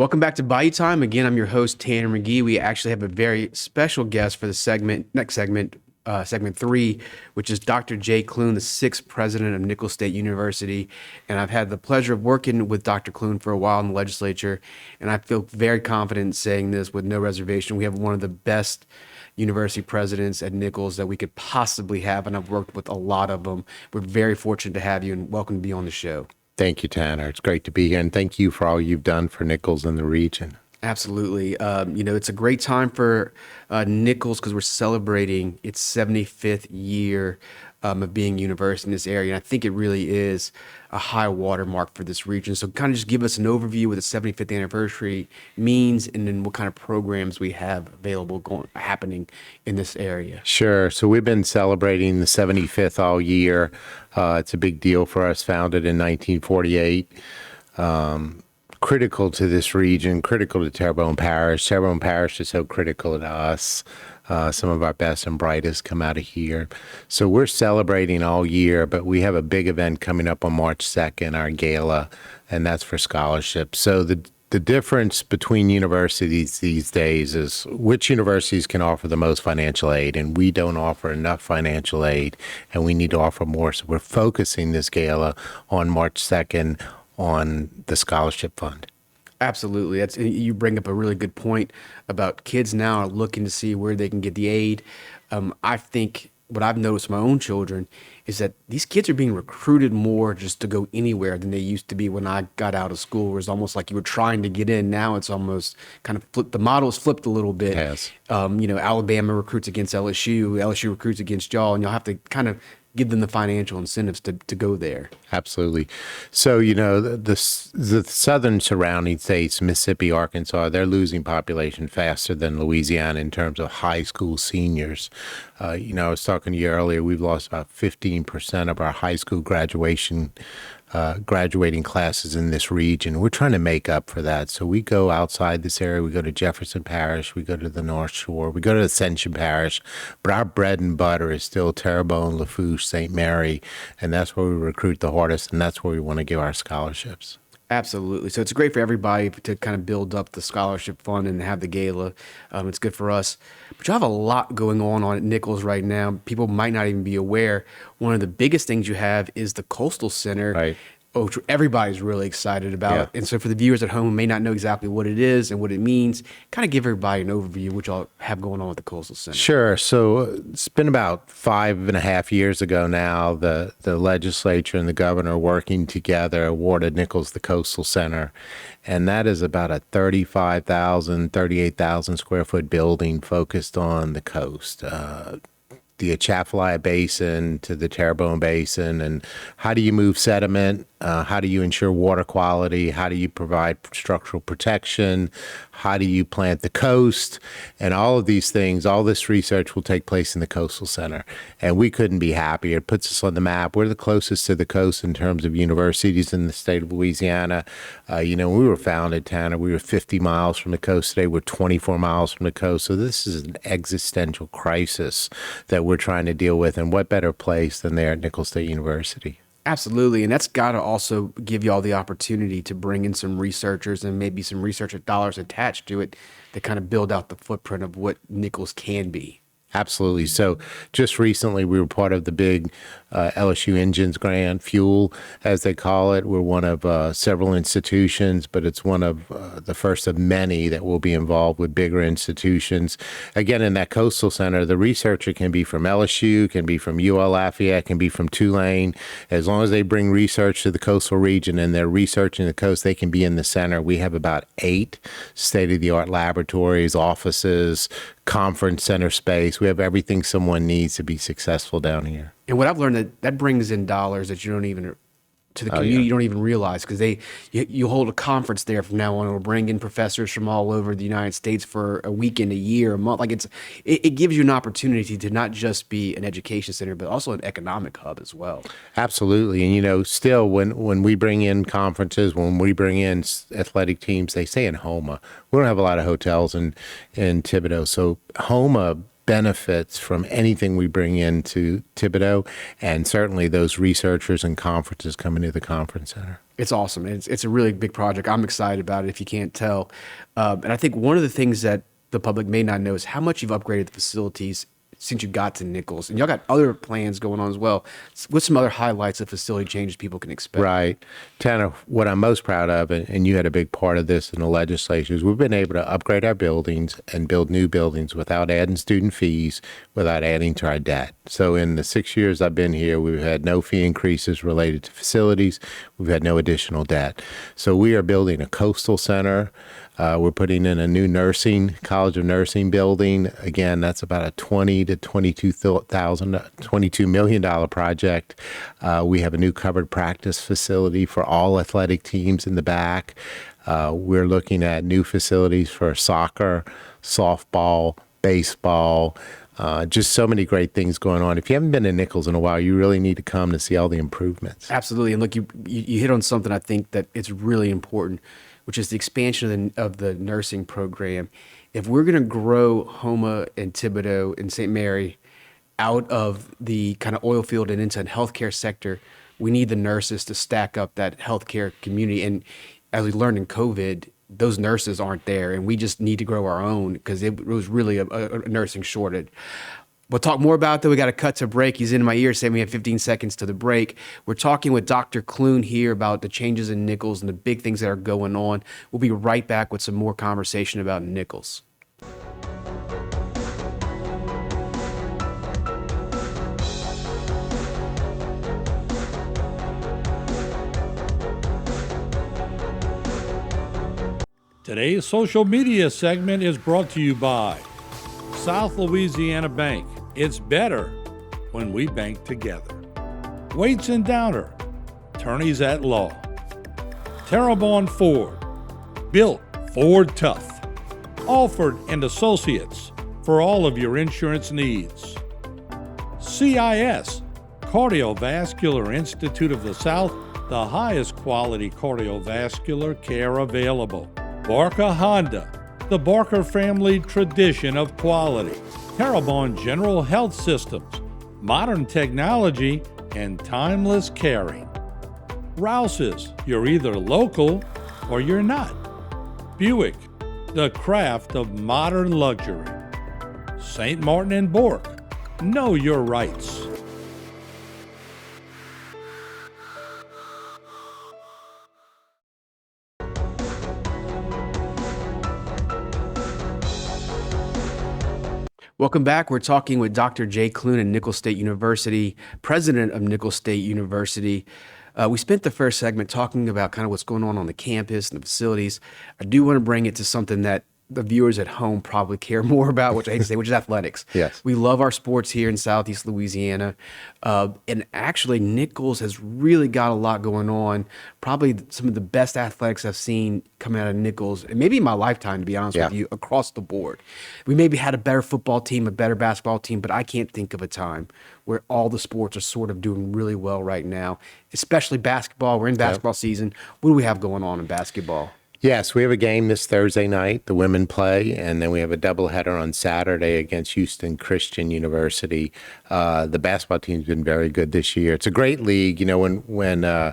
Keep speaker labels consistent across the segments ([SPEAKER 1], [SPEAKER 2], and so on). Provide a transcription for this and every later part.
[SPEAKER 1] Welcome back to Bayou Time. Again, I'm your host, Tanner McGee. We actually have a very special guest for the next segment, segment three, which is Dr. Clune, the sixth president of Nicholls State University. And I've had the pleasure of working with Dr. Clune for a while in the legislature, and I feel very confident in saying this with no reservation. We have one of the best university presidents at Nicholls that we could possibly have, and I've worked with a lot of them. We're very fortunate to have you, and welcome to be on the show.
[SPEAKER 2] Thank you, Tanner. It's great to be here, and thank you for all you've done for Nicholls and the region.
[SPEAKER 1] Absolutely. It's a great time for Nicholls because we're celebrating its 75th year of being a university in this area. And I think it really is a high watermark for this region. So kind of just give us an overview what the 75th anniversary means and then what kind of programs we have available happening in this area.
[SPEAKER 2] Sure. So we've been celebrating the 75th all year. It's a big deal for us, founded in 1948. Critical to this region, critical to Terrebonne Parish. Terrebonne Parish is so critical to us. Some of our best and brightest come out of here. So we're celebrating all year, but we have a big event coming up on March 2nd, our gala, and that's for scholarships. So the difference between universities these days is which universities can offer the most financial aid, and we don't offer enough financial aid, and we need to offer more. So we're focusing this gala on March 2nd on the scholarship fund.
[SPEAKER 1] Absolutely. You bring up a really good point about kids now are looking to see where they can get the aid. I think what I've noticed with my own children is that these kids are being recruited more just to go anywhere than they used to be when I got out of school. It was almost like you were trying to get in. Now it's almost kind of flipped. The model's flipped a little bit.
[SPEAKER 2] Yes.
[SPEAKER 1] Alabama recruits against LSU. LSU recruits against y'all, and y'all have to kind of give them the financial incentives to go there.
[SPEAKER 2] Absolutely. So, the southern surrounding states, Mississippi, Arkansas, they're losing population faster than Louisiana in terms of high school seniors. I was talking to you earlier, we've lost about 15% of our high school graduating classes in this region. We're trying to make up for that. So we go outside this area. We go to Jefferson Parish. We go to the North Shore. We go to Ascension Parish. But our bread and butter is still Terrebonne, Lafourche, St. Mary. And that's where we recruit the hardest. And that's where we want to give our scholarships.
[SPEAKER 1] Absolutely. So it's great for everybody to kind of build up the scholarship fund and have the gala. It's good for us. But you have a lot going on at Nicholls right now. People might not even be aware. One of the biggest things you have is the Coastal Center.
[SPEAKER 2] Right.
[SPEAKER 1] Which everybody's really excited about.
[SPEAKER 2] Yeah.
[SPEAKER 1] And so for the viewers at home who may not know exactly what it is and what it means, kind of give everybody an overview of what y'all have going on with the Coastal Center.
[SPEAKER 2] Sure. So it's been about 5.5 years ago now, the legislature and the governor working together awarded Nicholls the Coastal Center. And that is about a 38,000 square foot building focused on the coast. The Atchafalaya Basin to the Terrebonne Basin, and how do you move sediment? How do you ensure water quality? How do you provide structural protection? How do you plant the coast? And all of these things, all this research will take place in the Coastal Center. And we couldn't be happier. It puts us on the map. We're the closest to the coast in terms of universities in the state of Louisiana. When we were founded, Tanner, we were 50 miles from the coast. Today, we're 24 miles from the coast. So this is an existential crisis that we're trying to deal with. And what better place than there at Nicholls State University?
[SPEAKER 1] Absolutely. And that's got to also give you all the opportunity to bring in some researchers and maybe some researcher dollars attached to it to kind of build out the footprint of what Nicholls can be.
[SPEAKER 2] Absolutely. So just recently, we were part of the big LSU Engines Grant, Fuel, as they call it. We're one of several institutions, but it's one of the first of many that will be involved with bigger institutions. Again, in that Coastal Center, the researcher can be from LSU, can be from UL Lafayette, can be from Tulane. As long as they bring research to the coastal region and they're researching the coast, they can be in the center. We have about 8 state-of-the-art laboratories, offices, conference center space. We have everything someone needs to be successful down here.
[SPEAKER 1] And what I've learned that brings in dollars that you don't even to the community. You don't even realize because you hold a conference there from now on. It'll bring in professors from all over the United States for a weekend, a year, a month. Like it gives you an opportunity to not just be an education center, but also an economic hub as well.
[SPEAKER 2] Absolutely. And, still when we bring in conferences, when we bring in athletic teams, they stay in Houma. We don't have a lot of hotels in Thibodaux. So Houma benefits from anything we bring into Thibodeau, and certainly those researchers and conferences coming to the conference center.
[SPEAKER 1] It's awesome. It's a really big project. I'm excited about it, if you can't tell. And I think one of the things that the public may not know is how much you've upgraded the facilities since you got to Nicholls. And y'all got other plans going on as well. What's some other highlights of facility changes people can expect?
[SPEAKER 2] Right. Tanner, what I'm most proud of, and you had a big part of this in the legislature, is we've been able to upgrade our buildings and build new buildings without adding student fees, without adding to our debt. So in the 6 years I've been here, we've had no fee increases related to facilities. We've had no additional debt. So we are building a coastal center. We're putting in a new College of Nursing building. Again, that's about a $22 million project. We have a new covered practice facility for all athletic teams in the back. We're looking at new facilities for soccer, softball, baseball, just so many great things going on. If you haven't been to Nicholls in a while, you really need to come to see all the improvements.
[SPEAKER 1] Absolutely. And look, you hit on something I think that it's really important, which is the expansion of the nursing program. If we're going to grow Houma and Thibodeau and St. Mary out of the kind of oil field and into the healthcare sector, we need the nurses to stack up that healthcare community. And as we learned in COVID, those nurses aren't there, and we just need to grow our own because it was really a nursing shortage. We'll talk more about that. We got to cut to break. He's in my ear saying we have 15 seconds to the break. We're talking with Dr. Clune here about the changes in Nicholls and the big things that are going on. We'll be right back with some more conversation about Nicholls.
[SPEAKER 3] Today's social media segment is brought to you by South Louisiana Bank. It's better when we bank together. Waits and Downer, attorneys at law. Terrebonne Ford, built Ford tough. Alford and Associates, for all of your insurance needs. CIS, Cardiovascular Institute of the South, the highest quality cardiovascular care available. Barker Honda, the Barker family tradition of quality. Terrebonne General Health Systems, modern technology and timeless caring. Rouse's, you're either local or you're not. Buick, the craft of modern luxury. St. Martin and Bourke, know your rights.
[SPEAKER 1] Welcome back. We're talking with Dr. Jay Clune at Nicholls State University, president of Nicholls State University. We spent the first segment talking about kind of what's going on the campus and the facilities. I do want to bring it to something that the viewers at home probably care more about, which I hate to say, which is athletics.
[SPEAKER 2] Yes.
[SPEAKER 1] We love our sports here in Southeast Louisiana. And actually, Nicholls has really got a lot going on. Probably some of the best athletics I've seen coming out of Nicholls, and maybe in my lifetime, to be honest with you, across the board. We maybe had a better football team, a better basketball team, but I can't think of a time where all the sports are sort of doing really well right now, especially basketball. We're in basketball season. What do we have going on in basketball?
[SPEAKER 2] Yes, we have a game this Thursday night. The women play, and then we have a doubleheader on Saturday against Houston Christian University. The basketball team's been very good this year. It's a great league. You know, when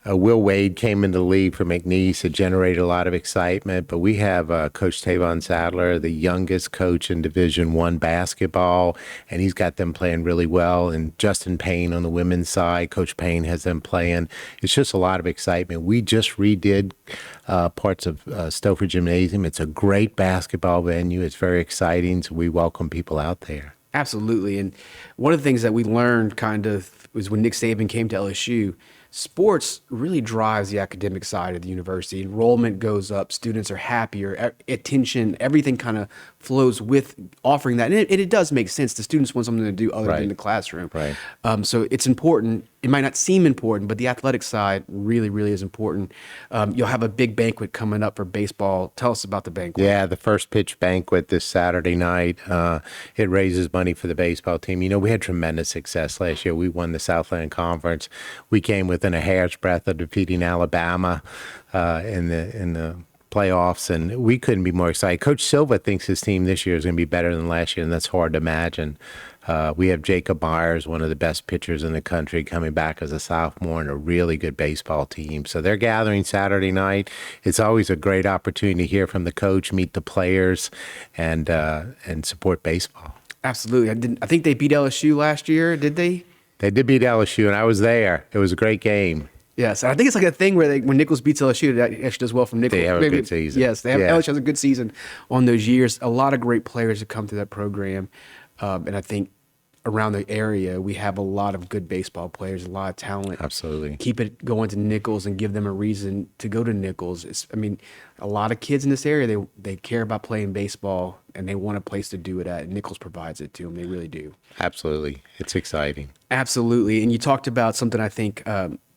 [SPEAKER 2] Will Wade came into the league for McNeese, it generated a lot of excitement. But we have Coach Tavon Sadler, the youngest coach in Division I basketball, and he's got them playing really well. And Justin Payne on the women's side, Coach Payne has them playing. It's just a lot of excitement. We just redid parts of Stouffer Gymnasium. It's a great basketball venue. It's very exciting, so we welcome people out there.
[SPEAKER 1] Absolutely. And one of the things that we learned kind of was when Nick Saban came to LSU, sports really drives the academic side of the university. Enrollment goes up, students are happier, attention, everything kind of flows with offering that. And it does make sense. The students want something to do other than the classroom.
[SPEAKER 2] Right.
[SPEAKER 1] So it's important. It might not seem important, but the athletic side really, really is important. You'll have a big banquet coming up for baseball. Tell us about the banquet.
[SPEAKER 2] Yeah, the first pitch banquet this Saturday night. It raises money for the baseball team. You know, we had tremendous success last year. We won the Southland Conference. We came within a hair's breadth of defeating Alabama in the playoffs, and we couldn't be more excited. Coach Silva thinks his team this year is going to be better than last year, and that's hard to imagine. We have Jacob Myers, one of the best pitchers in the country, coming back as a sophomore, and a really good baseball team. So they're gathering Saturday night. It's always a great opportunity to hear from the coach, meet the players, and support baseball.
[SPEAKER 1] Absolutely. I think they beat LSU last year, did they?
[SPEAKER 2] They did beat LSU, and I was there. It was a great game.
[SPEAKER 1] Yes, I think it's like a thing where when Nicholls beats LSU, that actually does well from Nicholls.
[SPEAKER 2] They have a good season.
[SPEAKER 1] Yes, LSU has a good season on those years. A lot of great players have come through that program, and I think around the area we have a lot of good baseball players, a lot of talent.
[SPEAKER 2] Absolutely.
[SPEAKER 1] Keep it going to Nicholls and give them a reason to go to Nicholls. A lot of kids in this area, they care about playing baseball and they want a place to do it at. And Nicholls provides it to them. They really do.
[SPEAKER 2] Absolutely. It's exciting.
[SPEAKER 1] Absolutely. And you talked about something I think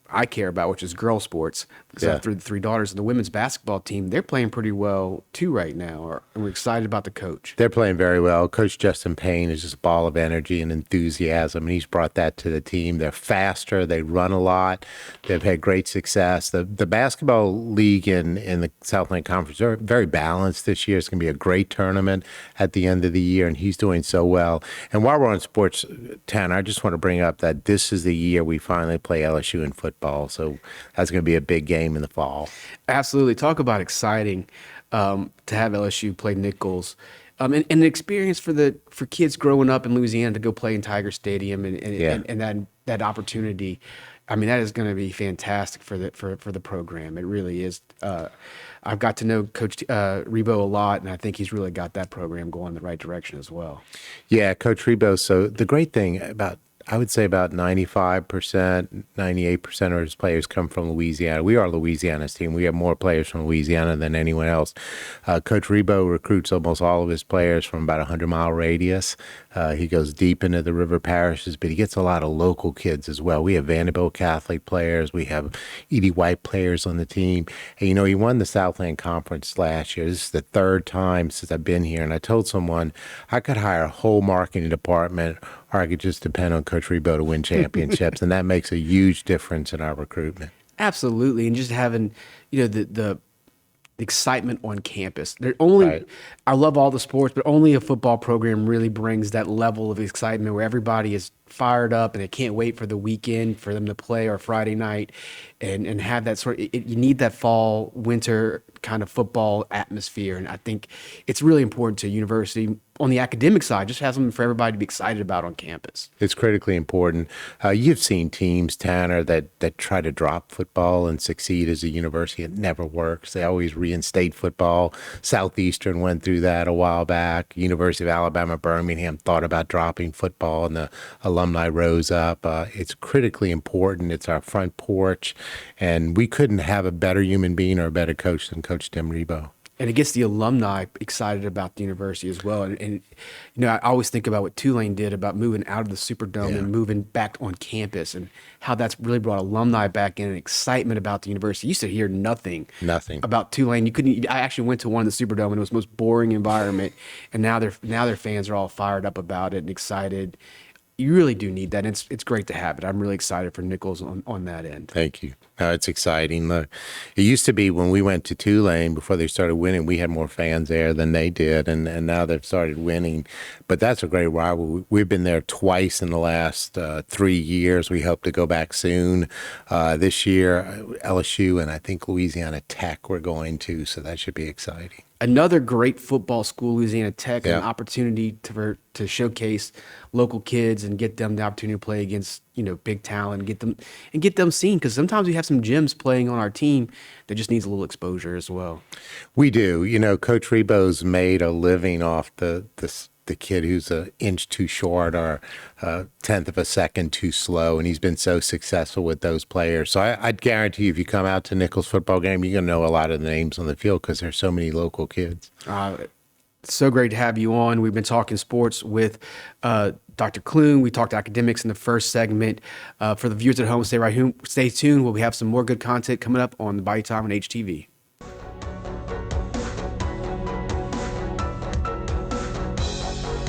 [SPEAKER 1] I care about, which is girl sports. Because I have three daughters, and the women's basketball team, they're playing pretty well too right now. And we're excited about the coach.
[SPEAKER 2] They're playing very well. Coach Justin Payne is just a ball of energy and enthusiasm, and he's brought that to the team. They're faster. They run a lot. They've had great success. The basketball league in the Southland Conference are very balanced this year. It's going to be a great tournament at the end of the year, and he's doing so well. And while we're on sports, Tanner, I just want to bring up that this is the year we finally play LSU in football. So that's going to be a big game in the fall.
[SPEAKER 1] Absolutely. Talk about exciting to have LSU play Nicholls. And an experience for kids growing up in Louisiana to go play in Tiger Stadium and that opportunity. That is going to be fantastic for the program. It really is. I've got to know Coach Rebo a lot, and I think he's really got that program going in the right direction as well.
[SPEAKER 2] Yeah, Coach Rebo. So the great thing I would say about 95%, 98% of his players come from Louisiana. We are Louisiana's team. We have more players from Louisiana than anyone else. Coach Rebo recruits almost all of his players from about a 100-mile radius. He goes deep into the river parishes, but he gets a lot of local kids as well. We have Vanderbilt Catholic players. We have Edie White players on the team. And, he won the Southland Conference last year. This is the third time since I've been here. And I told someone I could hire a whole marketing department, or I could just depend on Coach Rebo to win championships, and that makes a huge difference in our recruitment.
[SPEAKER 1] Absolutely, and just having the excitement on campus. I love all the sports, but only a football program really brings that level of excitement where everybody is fired up and they can't wait for the weekend for them to play, or Friday night, and have that you need that fall, winter kind of football atmosphere. And I think it's really important to a university on the academic side, just have something for everybody to be excited about on campus.
[SPEAKER 2] It's critically important. You've seen teams, Tanner, that try to drop football and succeed as a university. It never works. They always reinstate football. Southeastern went through that a while back. University of Alabama, Birmingham thought about dropping football, and the alumni rose up. It's critically important. It's our front porch, and we couldn't have a better human being or a better coach than Coach Tim Rebo.
[SPEAKER 1] And it gets the alumni excited about the university as well. And I always think about what Tulane did about moving out of the Superdome and moving back on campus, and how that's really brought alumni back in and excitement about the university. You used to hear nothing about Tulane. I actually went to one in the Superdome, and it was the most boring environment. And now their fans are all fired up about it and excited. You really do need that. It's great to have it. I'm really excited for Nicholls on that end.
[SPEAKER 2] Thank you. It's exciting. Look, it used to be when we went to Tulane, before they started winning, we had more fans there than they did, and now they've started winning. But that's a great rivalry. We've been there twice in the last 3 years. We hope to go back soon. This year, LSU and I think Louisiana Tech we're going to, so that should be exciting.
[SPEAKER 1] Another great football school, Louisiana Tech, an opportunity to showcase local kids and get them the opportunity to play against big talent, get them seen, because sometimes we have some gems playing on our team that just needs a little exposure as well.
[SPEAKER 2] We do. Coach Rebo's made a living off the kid who's an inch too short or a tenth of a second too slow, and he's been so successful with those players. So I'd guarantee you, if you come out to Nicholls football game, you're going to know a lot of the names on the field because there's so many local kids.
[SPEAKER 1] So great to have you on. We've been talking sports with Dr. Clune. We talked academics in the first segment. For the viewers at home, stay tuned. We'll have some more good content coming up on the Bayou Time on HTV.